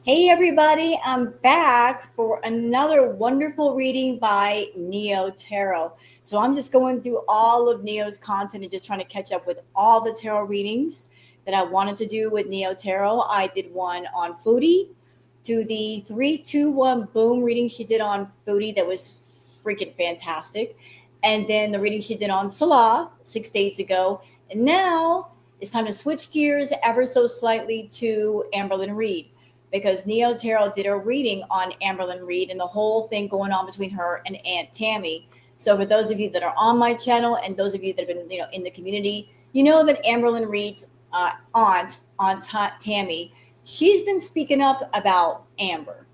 Hey everybody, I'm back for another wonderful reading by Neo Tarot. So I'm just going through all of Neo's content and just trying to catch up with all the tarot readings that I wanted to do with Neo Tarot. I did one on foodie, to the 3, 2, 1 boom reading she did on foodie that was freaking fantastic. And then the reading she did on Salah 6 days ago. And now it's time to switch gears ever so slightly to Amberlynn Reid because Neo Tarot did a reading on Amberlynn Reid and the whole thing going on between her and Aunt Tammy. So for those of you that are on my channel and those of you that have been in the community, you know that Amberlynn Reid's aunt Tammy, she's been speaking up about Amber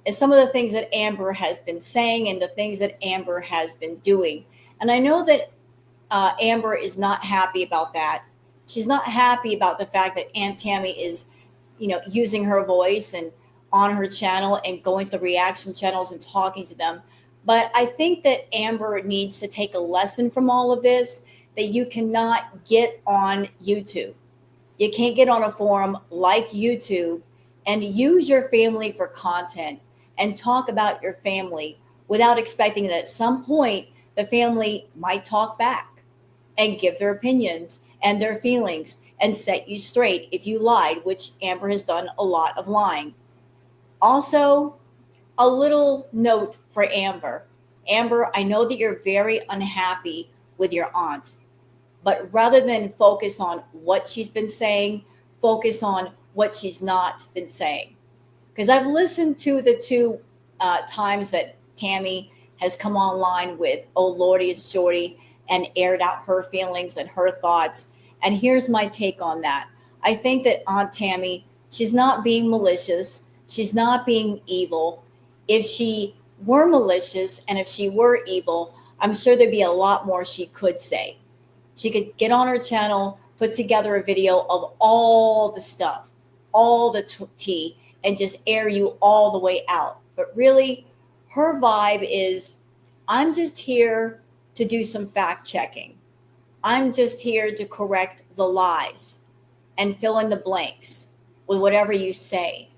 and some of the things that Amber has been saying and the things that Amber has been doing. And I know that Amber is not happy about that. She's not happy about the fact that Aunt Tammy is, using her voice and on her channel and going to the reaction channels and talking to them. But I think that Amber needs to take a lesson from all of this that you cannot get on YouTube. You can't get on a forum like YouTube and use your family for content and talk about your family without expecting that at some point the family might talk back and give their opinions and their feelings and set you straight if you lied, which Amber has done a lot of lying. Also, a little note for Amber. Amber, I know that you're very unhappy with your aunt, but rather than focus on what she's been saying, focus on what she's not been saying. Because I've listened to the two times that Tammy has come online with Oh Lordy, it's Shorty and aired out her feelings and her thoughts. And here's my take on that. I think that Aunt Tammy, she's not being malicious. She's not being evil. If she were malicious and if she were evil, I'm sure there'd be a lot more she could say. She could get on her channel, put together a video of all the stuff, all the tea, and just air you all the way out. But really, her vibe is I'm just here to do some fact checking. I'm just here to correct the lies and fill in the blanks with whatever you say.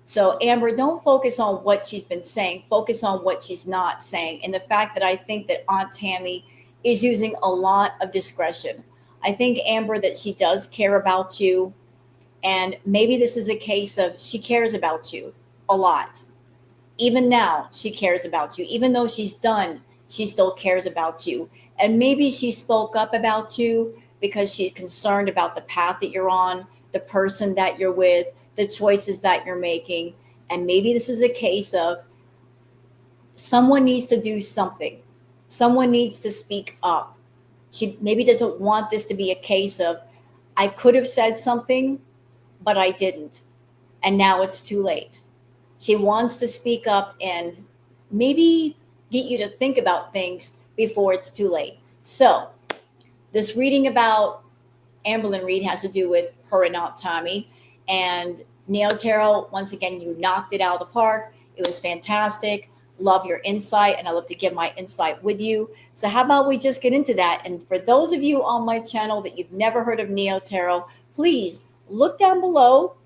So, Amber, don't focus on what she's been saying, focus on what she's not saying. And the fact that I think that Aunt Tammy is using a lot of discretion. I think, Amber, that she does care about you. And maybe this is a case of she cares about you a lot. Even now, she cares about you. Even though she's done, she still cares about you. And maybe she spoke up about you because she's concerned about the path that you're on, the person that you're with, the choices that you're making. And maybe this is a case of someone needs to do something, someone needs to speak up. She maybe doesn't want this to be a case of, I could have said something, but I didn't. And now it's too late. She wants to speak up and maybe get you to think about things before it's too late. So, this reading about Amberlynn Reid has to do with her and Aunt Tommy. And Neo Tarot, once again, you knocked it out of the park. It was fantastic. Love your insight, and I love to give my insight with you. So, how about we just get into that? And for those of you on my channel that you've never heard of Neo Tarot, please look down below,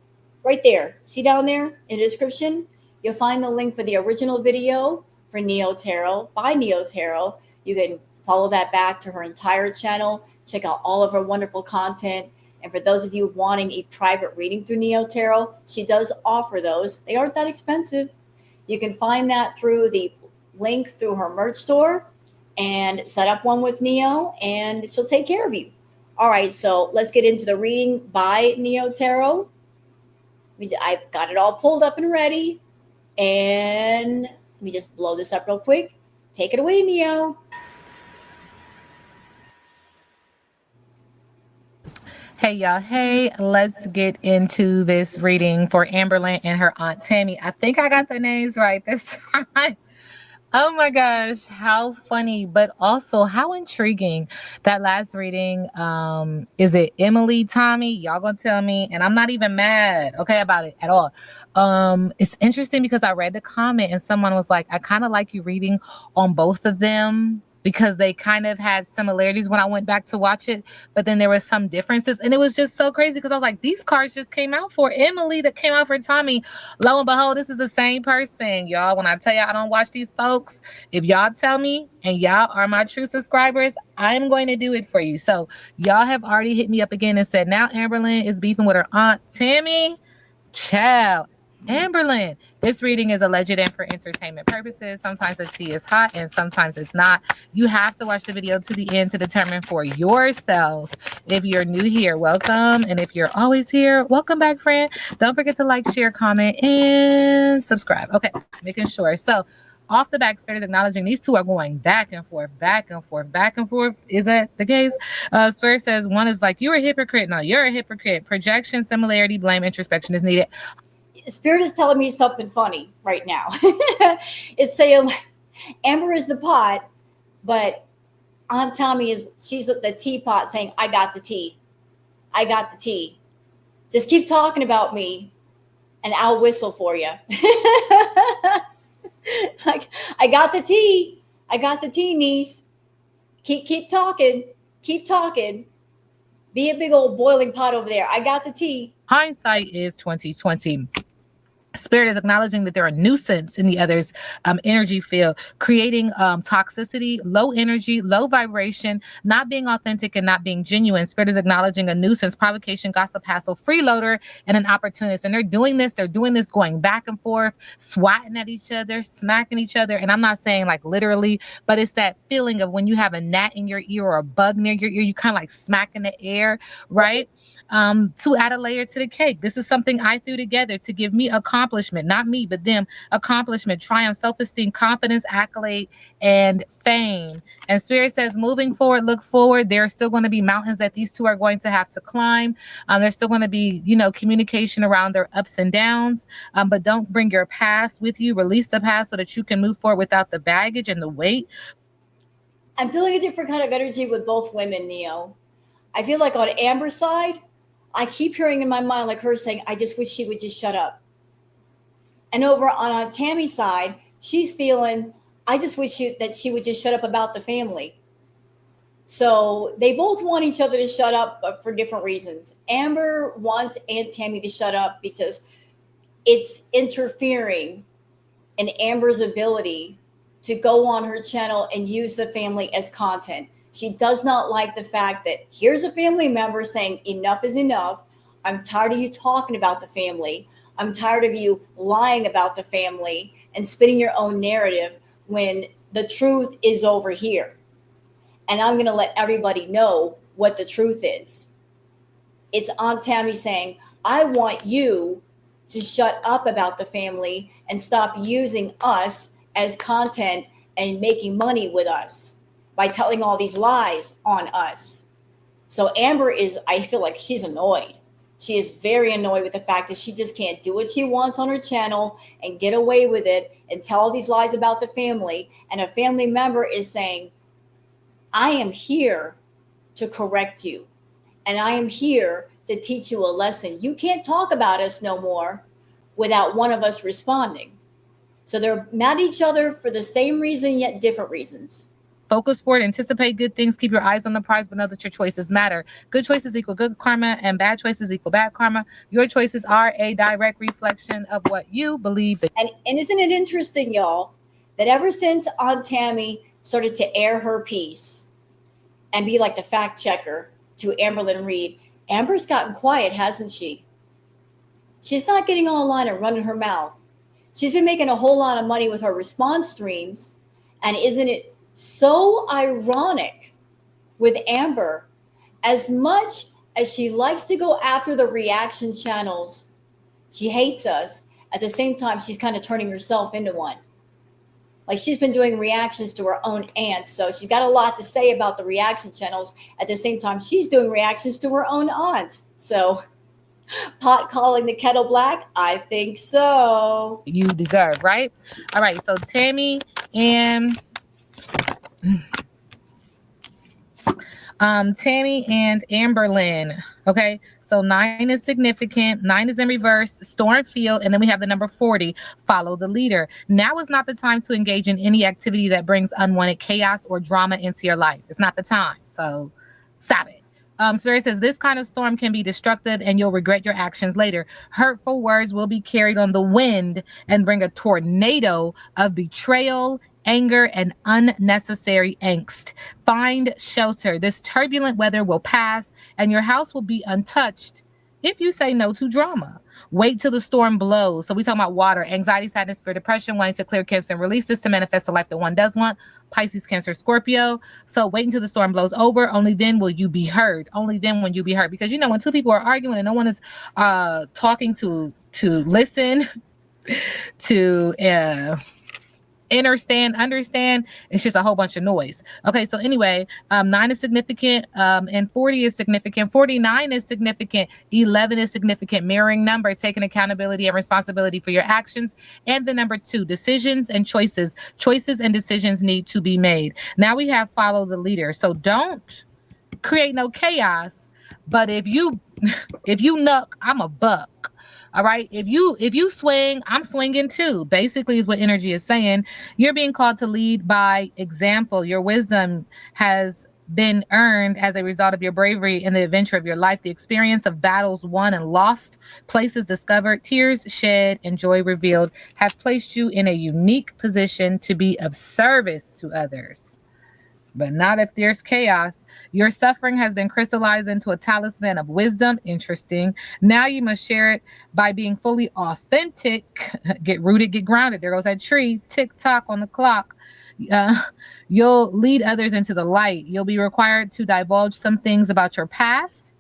right there. See down there in the description? You'll find the link for the original video for Neo Tarot by Neo Tarot. You can follow that back to her entire channel, check out all of her wonderful content. And for those of you wanting a private reading through Neo Tarot, she does offer those. They aren't that expensive. You can find that through the link through her merch store and set up one with Neo, and she'll take care of you. All right, so let's get into the reading by Neo Tarot. I've got it all pulled up and ready. And let me just blow this up real quick. Take it away, Neo. Hey y'all, hey, let's get into this reading for Amberlynn and her aunt Tammy. I think I got the names right this time. Oh my gosh, how funny, but also how intriguing. That last reading, is it Emily, Tommy? Y'all gonna tell me, and I'm not even mad, okay, about it at all. It's interesting because I read the comment and someone was like, I kind of like you reading on both of them. because they kind of had similarities when I went back to watch it, but then there was some differences. And it was just so crazy because I was like, these cards just came out for Emily that came out for Tommy. Lo and behold, this is the same person, y'all. When I tell y'all I don't watch these folks, if y'all tell me and y'all are my true subscribers, I'm going to do it for you. So y'all have already hit me up again and said now Amberlynn is beefing with her aunt Tammy. Child. Amberlynn, this reading is alleged and for entertainment purposes. Sometimes the tea is hot and sometimes it's not. You have to watch the video to the end to determine for yourself. If you're new here, welcome. And if you're always here, welcome back, friend. Don't forget to like, share, comment, and subscribe. Okay, making sure. So, off the back, Spirit is acknowledging these two are going back and forth, back and forth, back and forth. Is that the case? Spirit says one is like, you're a hypocrite. No, you're a hypocrite. Projection, similarity, blame, introspection is needed. Spirit is telling me something funny right now. It's saying Amber is the pot, but Aunt Tommy she's the teapot saying, I got the tea. I got the tea. Just keep talking about me and I'll whistle for you. Like, I got the tea. I got the tea, niece. Keep talking. Keep talking. Be a big old boiling pot over there. I got the tea. Hindsight is 2020. Spirit is acknowledging that they're a nuisance in the other's energy field, creating toxicity, low energy, low vibration, not being authentic and not being genuine. Spirit is acknowledging a nuisance, provocation, gossip, hassle, freeloader, and an opportunist. And they're doing this going back and forth, swatting at each other, smacking each other. And I'm not saying like literally, but it's that feeling of when you have a gnat in your ear or a bug near your ear, you kind of like smack in the air, right? To add a layer to the cake. This is something I threw together to give me accomplishment, not me, but them accomplishment, triumph, self-esteem, confidence, accolade, and fame. And Spirit says, moving forward, look forward. There are still going to be mountains that these two are going to have to climb. There's still going to be, communication around their ups and downs. But don't bring your past with you. Release the past so that you can move forward without the baggage and the weight. I'm feeling a different kind of energy with both women, Neo. I feel like on Amber's side, I keep hearing in my mind like her saying, I just wish she would just shut up. And over on Tammy's side, she's feeling, I just wish that she would just shut up about the family. So they both want each other to shut up, but for different reasons. Amber wants Aunt Tammy to shut up because it's interfering in Amber's ability to go on her channel and use the family as content. She does not like the fact that here's a family member saying enough is enough. I'm tired of you talking about the family. I'm tired of you lying about the family and spinning your own narrative when the truth is over here. And I'm going to let everybody know what the truth is. It's Aunt Tammy saying, I want you to shut up about the family and stop using us as content and making money with us by telling all these lies on us. So Amber I feel like she's annoyed. She is very annoyed with the fact that she just can't do what she wants on her channel and get away with it and tell all these lies about the family. And a family member is saying, I am here to correct you. And I am here to teach you a lesson. You can't talk about us no more without one of us responding. So they're mad at each other for the same reason, yet different reasons. Focus forward, anticipate good things, keep your eyes on the prize, but know that your choices matter. Good choices equal good karma, and bad choices equal bad karma. Your choices are a direct reflection of what you believe. And isn't it interesting, y'all, that ever since Aunt Tammy started to air her piece and be like the fact checker to Amberlynn and Reid, Amber's gotten quiet, hasn't she? She's not getting online and running her mouth. She's been making a whole lot of money with her response streams. And isn't it so ironic with Amber? As much as she likes to go after the reaction channels, she hates us. At the same time, she's kind of turning herself into one. Like she's been doing reactions to her own aunt. So she's got a lot to say about the reaction channels. At the same time, she's doing reactions to her own aunt. So pot calling the kettle black? I think so. You deserve, right? All right. So Tammy and Tammy and Amberlynn. Okay, so 9 is significant, 9 is in reverse, storm field, and then we have the number 40, follow the leader. Now is not the time to engage in any activity that brings unwanted chaos or drama into your life. It's not the time. So stop it. Spirit says this kind of storm can be destructive and you'll regret your actions later. Hurtful words will be carried on the wind and bring a tornado of betrayal, anger, and unnecessary angst. Find shelter. This turbulent weather will pass and your house will be untouched if you say no to drama. Wait till the storm blows. So we talking about water, anxiety, sadness, fear, depression, wanting to clear, cancel, and release this to manifest the life that one does want. Pisces, Cancer, Scorpio. So wait until the storm blows over. Only then will you be heard. Only then when you be heard. Because when two people are arguing and no one is talking to listen, to understand, it's just a whole bunch of noise. Okay, so anyway, 9 is significant, and 40 is significant, 49 is significant, 11 is significant, mirroring number, taking accountability and responsibility for your actions, and the number 2, decisions and choices and decisions need to be made. Now we have follow the leader. So don't create no chaos, but if you nuck, I'm a buck. All right. If you swing, I'm swinging too. Basically, is what energy is saying. You're being called to lead by example. Your wisdom has been earned as a result of your bravery in the adventure of your life. The experience of battles won and lost, places discovered, tears shed, and joy revealed have placed you in a unique position to be of service to others. But not if there's chaos. Your suffering has been crystallized into a talisman of wisdom. Interesting. Now you must share it by being fully authentic. Get rooted, get grounded. There goes that tree. Tick tock on the clock. Uh, you'll lead others into the light. You'll be required to divulge some things about your past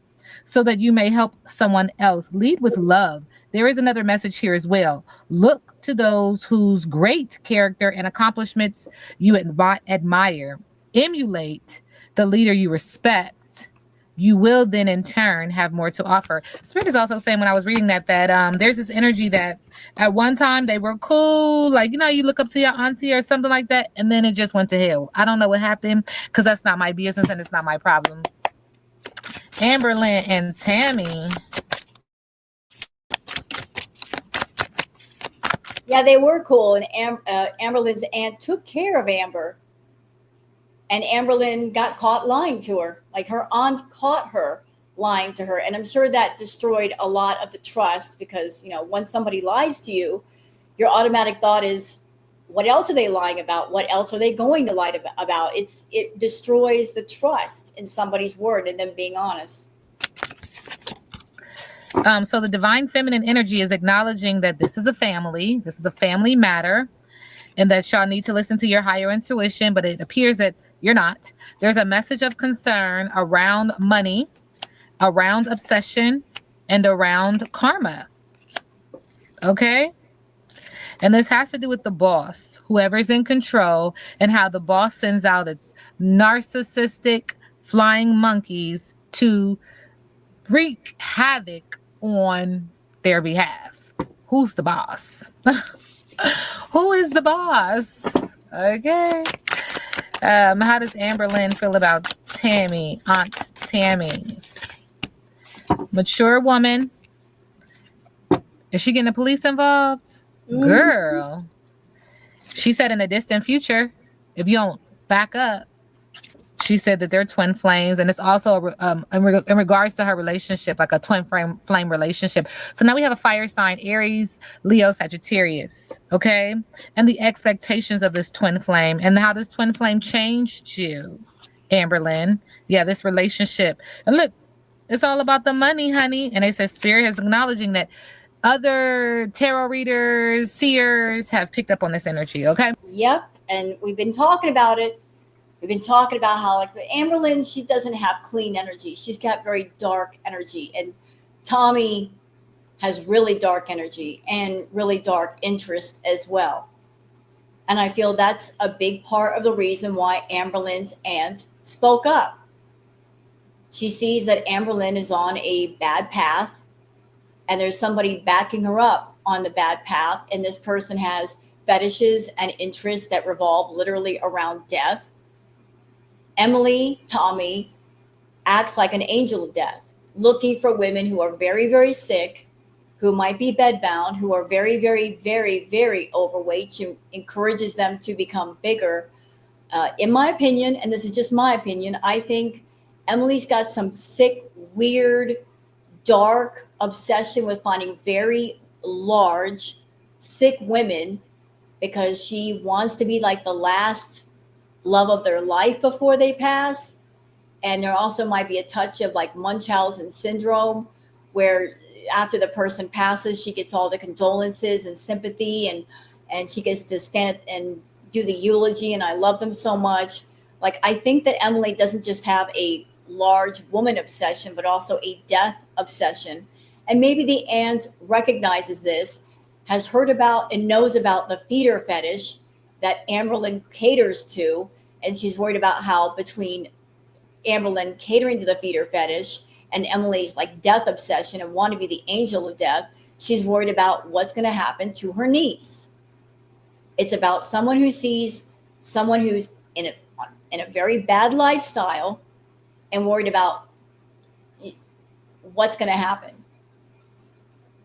so that you may help someone else. Lead with love. There is another message here as well. Look to those whose great character and accomplishments you admire. Emulate the leader you respect. You will then in turn have more to offer. Spirit is also saying when I was reading that there's this energy that at one time they were cool, like you look up to your auntie or something like that, and then it just went to hell. I don't know what happened because that's not my business and it's not my problem. Amberlynn and Tammy. Yeah, they were cool, and Amberlynn's aunt took care of Amber, and Amberlynn got caught lying to her. Like her aunt caught her lying to her, and I'm sure that destroyed a lot of the trust because once somebody lies to you, your automatic thought is, what else are they lying about? What else are they going to lie about? It destroys the trust in somebody's word and them being honest. So the divine feminine energy is acknowledging that this is a family matter, and that y'all need to listen to your higher intuition, but it appears that you're not. There's a message of concern around money, around obsession, and around karma. Okay? And this has to do with the boss, whoever's in control, and how the boss sends out its narcissistic flying monkeys to wreak havoc on their behalf. Who's the boss? Who is the boss? Okay. How does Amberlynn feel about Tammy, Aunt Tammy? Mature woman. Is she getting the police involved? Mm-hmm. Girl. She said in a distant future, if you don't back up, she said that they're twin flames, and it's also in regards to her relationship, like a twin flame relationship. So now we have a fire sign, Aries, Leo, Sagittarius, okay? And the expectations of this twin flame and how this twin flame changed you, Amberlynn. Yeah, this relationship. And look, it's all about the money, honey. And they said Spirit is acknowledging that other tarot readers, seers have picked up on this energy, okay? Yep, and we've been talking about it. We've been talking about how, like, Amberlynn, she doesn't have clean energy. She's got very dark energy. And Tommy has really dark energy and really dark interest as well. And I feel that's a big part of the reason why Amberlynn's aunt spoke up. She sees that Amberlynn is on a bad path and there's somebody backing her up on the bad path. And this person has fetishes and interests that revolve literally around death. Emily, Tommy, acts like an angel of death, looking for women who are very, very sick, who might be bedbound, who are very, very, very, very overweight. She encourages them to become bigger. In my opinion, and this is just my opinion, I think Emily's got some sick, weird, dark obsession with finding very large, sick women because she wants to be like the last love of their life before they pass. And there also might be a touch of like Munchausen syndrome, where after the person passes, she gets all the condolences and sympathy, and she gets to stand and do the eulogy. And I love them so much. Like, I think that Emily doesn't just have a large woman obsession, but also a death obsession. And maybe the aunt recognizes this, has heard about and knows about the feeder fetish that Amberlynn caters to, and she's worried about how between Amberlynn catering to the feeder fetish and Emily's like death obsession and want to be the angel of death, she's worried about what's going to happen to her niece. It's about someone who sees someone who's in a very bad lifestyle and worried about what's going to happen.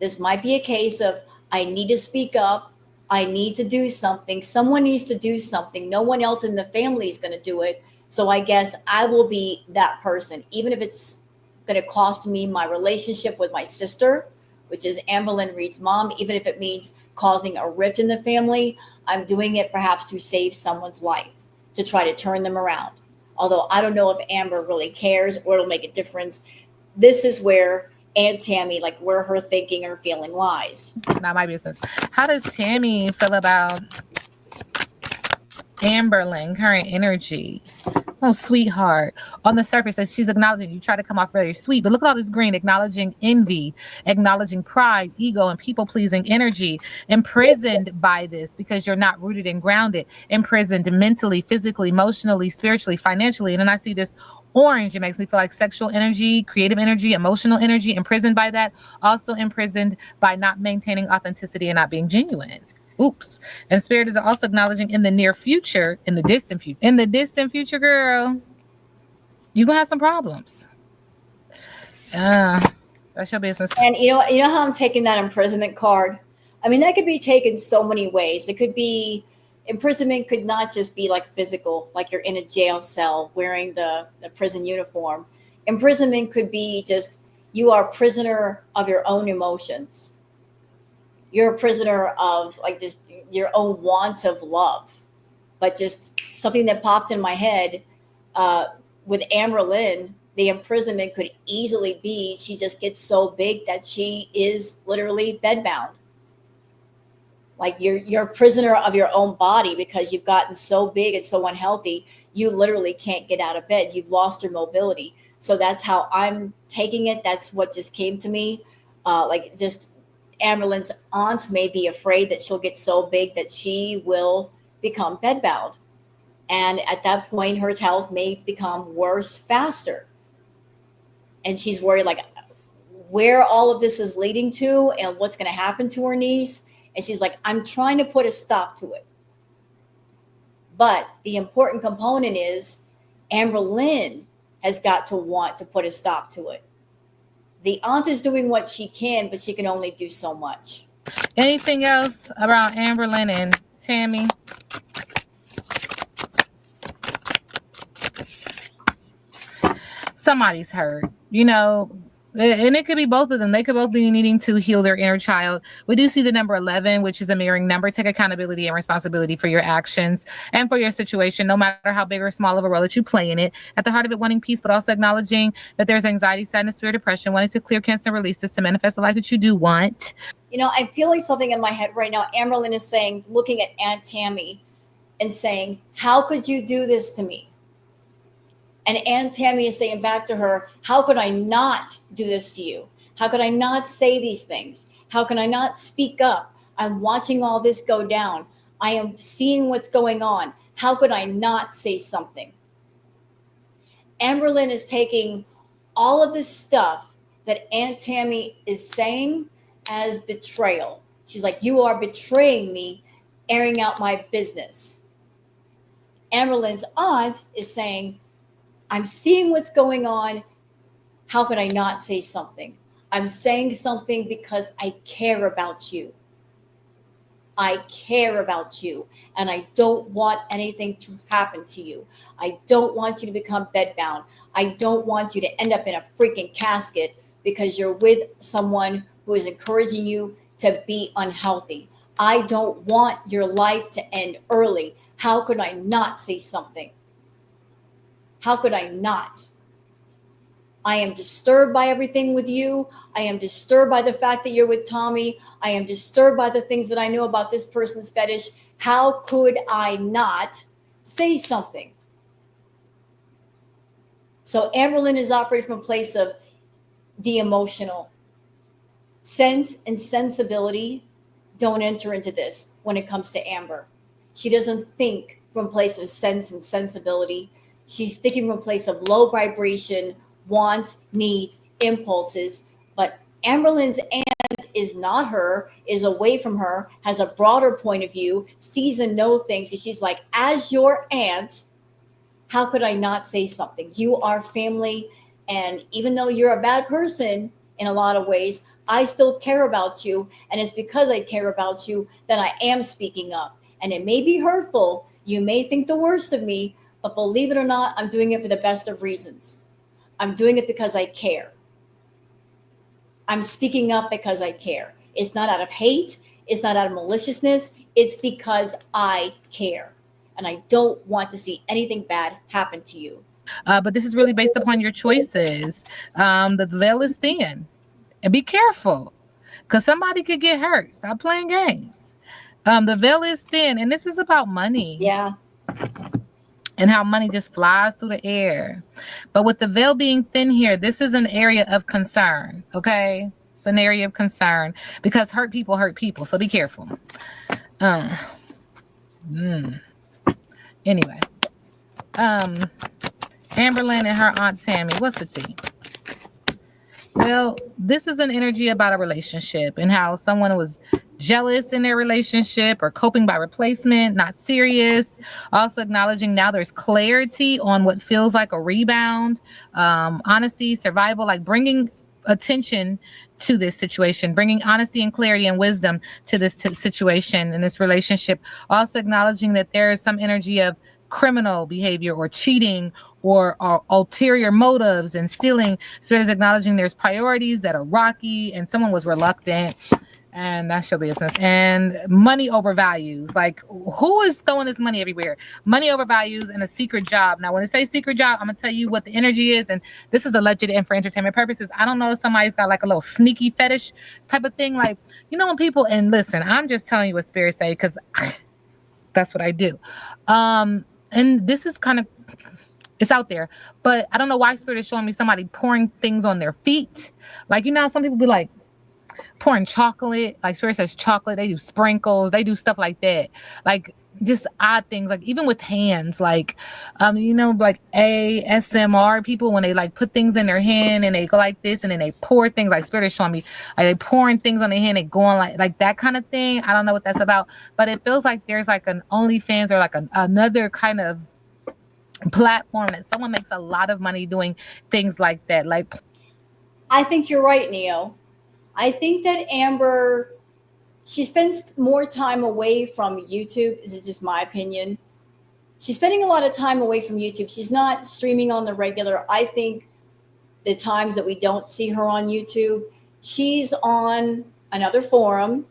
This might be a case of, I need to speak up. I need to do something. Someone needs to do something. No one else in the family is going to do it. So I guess I will be that person, even if it's going to cost me my relationship with my sister, which is Amberlynn Reid's mom, even if it means causing a rift in the family. I'm doing it perhaps to save someone's life, to try to turn them around. Although I don't know if Amber really cares or it'll make a difference. This is where Aunt Tammy, like where her thinking or feeling lies. Not my business. How does Tammy feel about Amberlynn, current energy? Oh, sweetheart. On the surface, as she's acknowledging, you try to come off very sweet, but look at all this green, acknowledging envy, acknowledging pride, ego, and people-pleasing energy, imprisoned by this because you're not rooted and grounded, imprisoned mentally, physically, emotionally, spiritually, financially. And then I see this orange. It makes me feel like sexual energy, creative energy, emotional energy, imprisoned by that. Also imprisoned by not maintaining authenticity and not being genuine. Oops. And spirit is also acknowledging in the near future, in the distant future, girl, you're gonna have some problems. That's your business. And you know how I'm taking that imprisonment card? I mean, that could be taken so many ways. It could be imprisonment could not just be like physical, like you're in a jail cell wearing the prison uniform. Imprisonment could be just you are a prisoner of your own emotions. You're a prisoner of like just your own want of love. But just something that popped in my head uh, with Amberlynn, the imprisonment could easily be she just gets so big that she is literally bedbound. Like you're a prisoner of your own body because you've gotten so big and so unhealthy, you literally can't get out of bed. You've lost your mobility. So that's how I'm taking it. That's what just came to me. Like just Amberlynn's aunt may be afraid that she'll get so big that she will become bedbound. And at that point, her health may become worse faster. And she's worried, like, where all of this is leading to and what's going to happen to her niece. And she's like, I'm trying to put a stop to it. But the important component is Amberlynn has got to want to put a stop to it. The aunt is doing what she can, but she can only do so much. Anything else about Amberlynn and Tammy? Somebody's hurt, and it could be both of them. They could both be needing to heal their inner child. We do see the number 11, which is a mirroring number. Take accountability and responsibility for your actions and for your situation, no matter how big or small of a role that you play in it. At the heart of it, wanting peace, but also acknowledging that there's anxiety, sadness, fear, depression, wanting to clear, cancel, and release this to manifest the life that you do want. I'm feeling something in my head right now. Amberlynn is saying, looking at Aunt Tammy and saying, how could you do this to me? And Aunt Tammy is saying back to her, how could I not do this to you? How could I not say these things? How can I not speak up? I'm watching all this go down. I am seeing what's going on. How could I not say something? Amberlynn is taking all of this stuff that Aunt Tammy is saying as betrayal. She's like, you are betraying me, airing out my business. Amberlynn's aunt is saying, I'm seeing what's going on. How could I not say something? I'm saying something because I care about you. I care about you and I don't want anything to happen to you. I don't want you to become bedbound. I don't want you to end up in a freaking casket because you're with someone who is encouraging you to be unhealthy. I don't want your life to end early. How could I not say something? How could I not? I am disturbed by everything with you. I am disturbed by the fact that you're with Tommy. I am disturbed by the things that I know about this person's fetish. How could I not say something? So Amberlynn is operating from a place of the emotional. Sense and sensibility don't enter into this when it comes to Amber. She doesn't think from a place of sense and sensibility. She's thinking from a place of low vibration, wants, needs, impulses. But Amberlynn's aunt is not her, is away from her, has a broader point of view, sees and knows things. And she's like, as your aunt, how could I not say something? You are family. And even though you're a bad person in a lot of ways, I still care about you. And it's because I care about you that I am speaking up. And it may be hurtful. You may think the worst of me, but believe it or not, I'm doing it for the best of reasons. I'm doing it because I care. I'm speaking up because I care. It's not out of hate. It's not out of maliciousness. It's because I care. And I don't want to see anything bad happen to you. But this is really based upon your choices. The veil is thin, and be careful because somebody could get hurt. Stop playing games. The veil is thin, and this is about money Yeah. and how money just flies through the air. But with the veil being thin here, this is an area of concern. Okay, it's an area of concern because hurt people. So be careful. Uh, mm. Anyway, Amberlynn and her aunt Tammy. What's the tea? Well, this is an energy about a relationship and how someone was jealous in their relationship or coping by replacement, not serious. Also acknowledging now there's clarity on what feels like a rebound, honesty, survival, like bringing attention to this situation, bringing honesty and clarity and wisdom to this situation in this relationship. Also acknowledging that there is some energy of criminal behavior or cheating or ulterior motives and stealing. Spirit is acknowledging there's priorities that are rocky and someone was reluctant, and that's your business. And money over values. Like, who is throwing this money everywhere? Money over values and a secret job. Now, when I say secret job, I'm gonna tell you what the energy is, and this is alleged and for entertainment purposes. I don't know if somebody's got like a little sneaky fetish type of thing. Like, you know, when people, and listen, I'm just telling you what Spirit say because that's what I do. And this is kind of, it's out there, but I don't know why Spirit is showing me somebody pouring things on their feet. Like, you know, some people be like pouring chocolate, like Spirit says chocolate, they do sprinkles, they do stuff like that. Like just odd things, like even with hands, like you know, like ASMR people when they like put things in their hand and they go like this and then they pour things, like Spirit is showing me like they pouring things on their hand, they going like that kind of thing. I don't know what that's about, but it feels like there's like an OnlyFans or like another kind of platform that someone makes a lot of money doing things like that. Like, I think you're right, Neo. I think that Amber, she spends more time away from YouTube. This is just my opinion. She's spending a lot of time away from YouTube. She's not streaming on the regular. I think the times that we don't see her on YouTube, she's on another forum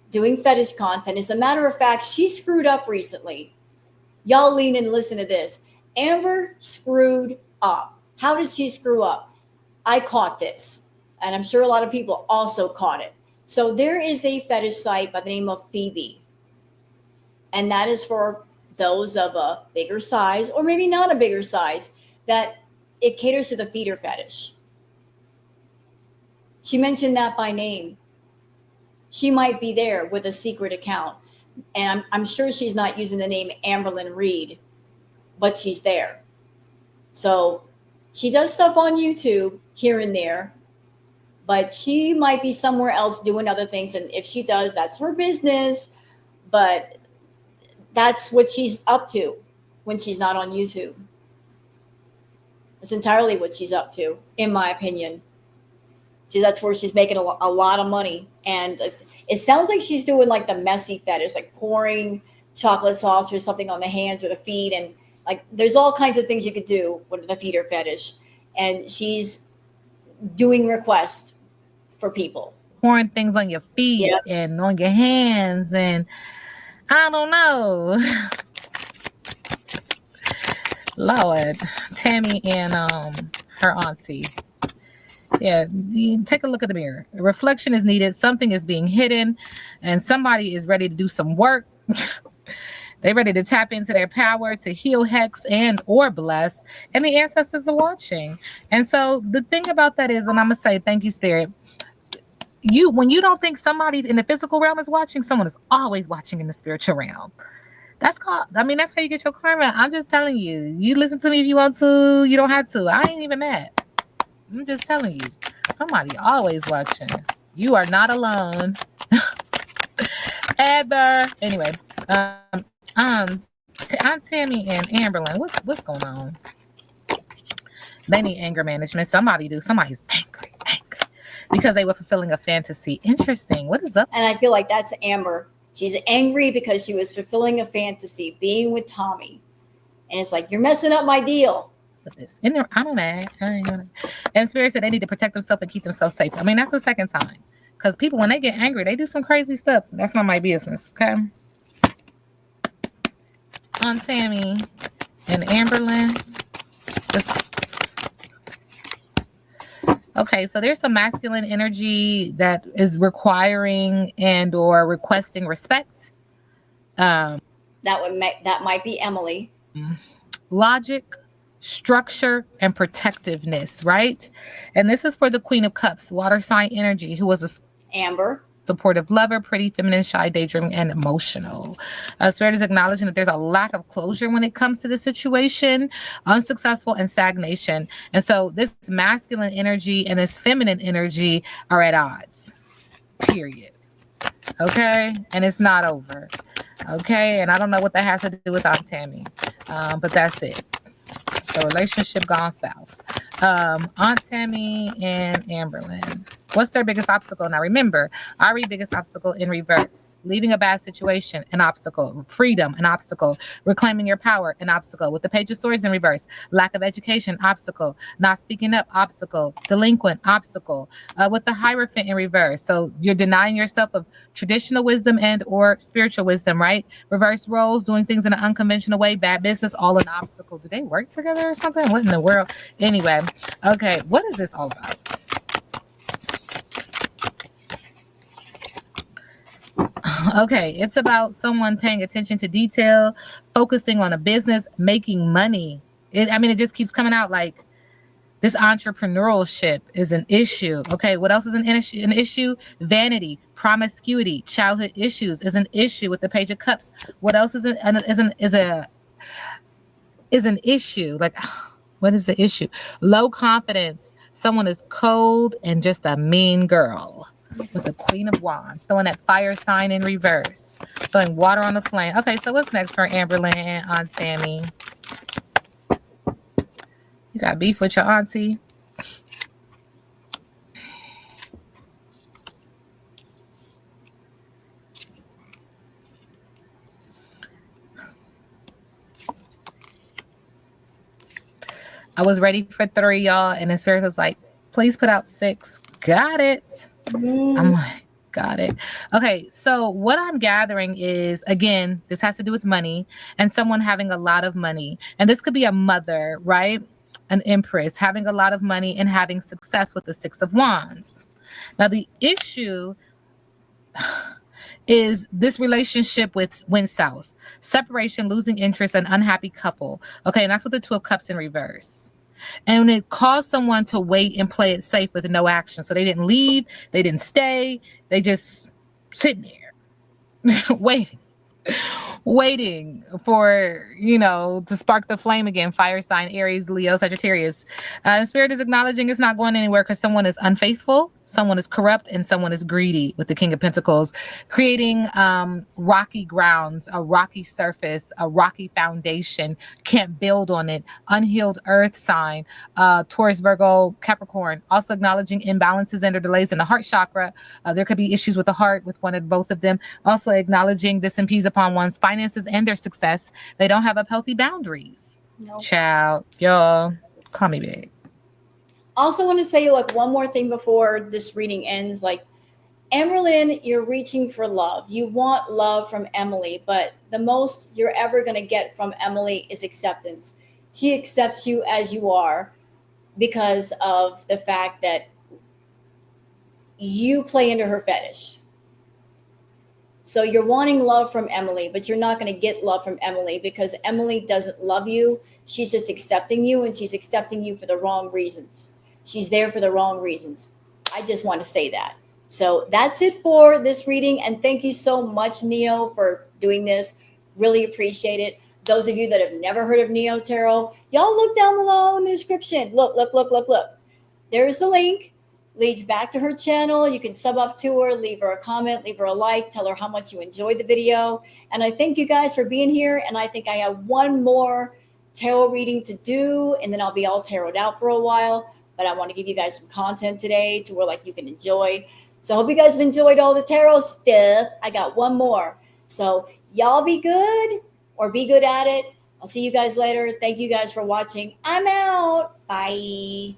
doing fetish content. As a matter of fact, she screwed up recently. Y'all lean in and listen to this. Amber screwed up. How did she screw up? I caught this, and I'm sure a lot of people also caught it. So there is a fetish site by the name of Phoebe, and that is for those of a bigger size, or maybe not a bigger size, that it caters to the feeder fetish. She mentioned that by name. She might be there with a secret account, and I'm sure she's not using the name Amberlynn Reid, but she's there. So she does stuff on YouTube here and there, but she might be somewhere else doing other things. And if she does, that's her business. But that's what she's up to when she's not on YouTube. That's entirely what she's up to, in my opinion. That's where she's making a lot of money, and it sounds like she's doing like the messy fetish, like pouring chocolate sauce or something on the hands or the feet, and like there's all kinds of things you could do with the feet or fetish, and she's doing requests for people. Pouring things on your feet Yeah, and on your hands, and I don't know. Lord, Tammy and her auntie. Yeah, take a look at the mirror. A reflection is needed. Something is being hidden, and somebody is ready to do some work. They're ready to tap into their power to heal, hex, and or bless, and the ancestors are watching. And so the thing about that is, and I'm gonna say, thank you, Spirit. When you don't think somebody in the physical realm is watching, someone is always watching in the spiritual realm. That's called, I mean, that's how you get your karma. I'm just telling you. You listen to me if you want to. You don't have to. I ain't even mad. I'm just telling you. Somebody always watching. You are not alone. Heather. Anyway, Aunt Tammy and Amberlynn, what's going on? They need anger management. Somebody do. Somebody's angry because they were fulfilling a fantasy. Interesting. What is up? and I feel like that's Amber. She's angry because she was fulfilling a fantasy, being with Tommy, and it's like you're messing up my deal. With this. I'm mad. And Spirit said they need to protect themselves and keep themselves safe. I mean, that's the second time. Because people, when they get angry, they do some crazy stuff. That's not my business, okay? Aunt Tammy and Amberlynn. Okay, so there's some masculine energy that is requiring and or requesting respect. That might be Emily. Logic, structure, and protectiveness, right? And this is for the Queen of Cups, water sign energy, who was a Amber. supportive lover, pretty, feminine, shy, daydreaming, and emotional. Spirit is acknowledging that there's a lack of closure when it comes to the situation, unsuccessful, and stagnation. And so this masculine energy and this feminine energy are at odds, period. Okay? And it's not over. Okay? And I don't know what that has to do with Aunt Tammy, but that's it. So relationship gone south. Aunt Tammy and Amberlynn. What's their biggest obstacle? Now remember, I read biggest obstacle in reverse. Leaving a bad situation, an obstacle. Freedom, an obstacle. Reclaiming your power, an obstacle. With the Page of Swords in reverse. Lack of education, obstacle. Not speaking up, obstacle. Delinquent, obstacle. With the Hierophant in reverse. So you're denying yourself of traditional wisdom and or spiritual wisdom, right? Reverse roles, doing things in an unconventional way, bad business, all an obstacle. Do they work together or something? What in the world? Anyway, okay, what is this all about? Okay, it's about someone paying attention to detail, focusing on a business, making money. It just keeps coming out like this entrepreneurship is an issue. Okay, what else is an issue? An issue? Vanity, promiscuity, childhood issues is an issue with the Page of Cups. What else is an issue? Like, what is the issue? Low confidence. Someone is cold and just a mean girl. With the Queen of Wands, throwing that fire sign in reverse, throwing water on the flame. Okay, so what's next for Amberlynn and Aunt Tammy? You got beef with your auntie? I was ready for 3, y'all, and the Spirit was like, please put out 6. Got it. I'm like, got it. Okay, so what I'm gathering is, again, this has to do with money and someone having a lot of money. And this could be a mother, right? An empress having a lot of money and having success with the 6 of Wands. Now, the issue is this relationship went south. Separation, losing interest, an unhappy couple. Okay, and that's what the 2 of Cups in reverse. And it caused someone to wait and play it safe with no action. So they didn't leave, they didn't stay, they just sitting there waiting for, to spark the flame again. Fire sign, Aries, Leo, Sagittarius. Spirit is acknowledging it's not going anywhere because someone is unfaithful. Someone is corrupt and someone is greedy with the King of Pentacles, creating rocky grounds, a rocky surface, a rocky foundation, can't build on it, unhealed earth sign, Taurus, Virgo, Capricorn, also acknowledging imbalances and or delays in the heart chakra. There could be issues with the heart with one or both of them. Also acknowledging this impedes upon one's finances and their success. They don't have up healthy boundaries. No. Child, y'all, call me big. Also want to say like one more thing before this reading ends. Like, Amberlynn, you're reaching for love. You want love from Emily, but the most you're ever going to get from Emily is acceptance. She accepts you as you are because of the fact that you play into her fetish. So you're wanting love from Emily, but you're not going to get love from Emily because Emily doesn't love you. She's just accepting you, and she's accepting you for the wrong reasons. She's there for the wrong reasons. I just want to say that. So that's it for this reading. And thank you so much, Neo, for doing this. Really appreciate it. Those of you that have never heard of Neo Tarot, y'all look down below in the description. Look, look, look, look, look. There's the link. Leads back to her channel. You can sub up to her, leave her a comment, leave her a like, tell her how much you enjoyed the video. And I thank you guys for being here. And I think I have one more tarot reading to do, and then I'll be all taroted out for a while. But I want to give you guys some content today to where like you can enjoy. So I hope you guys have enjoyed all the tarot stuff. I got one more. So y'all be good or be good at it. I'll see you guys later. Thank you guys for watching. I'm out. Bye.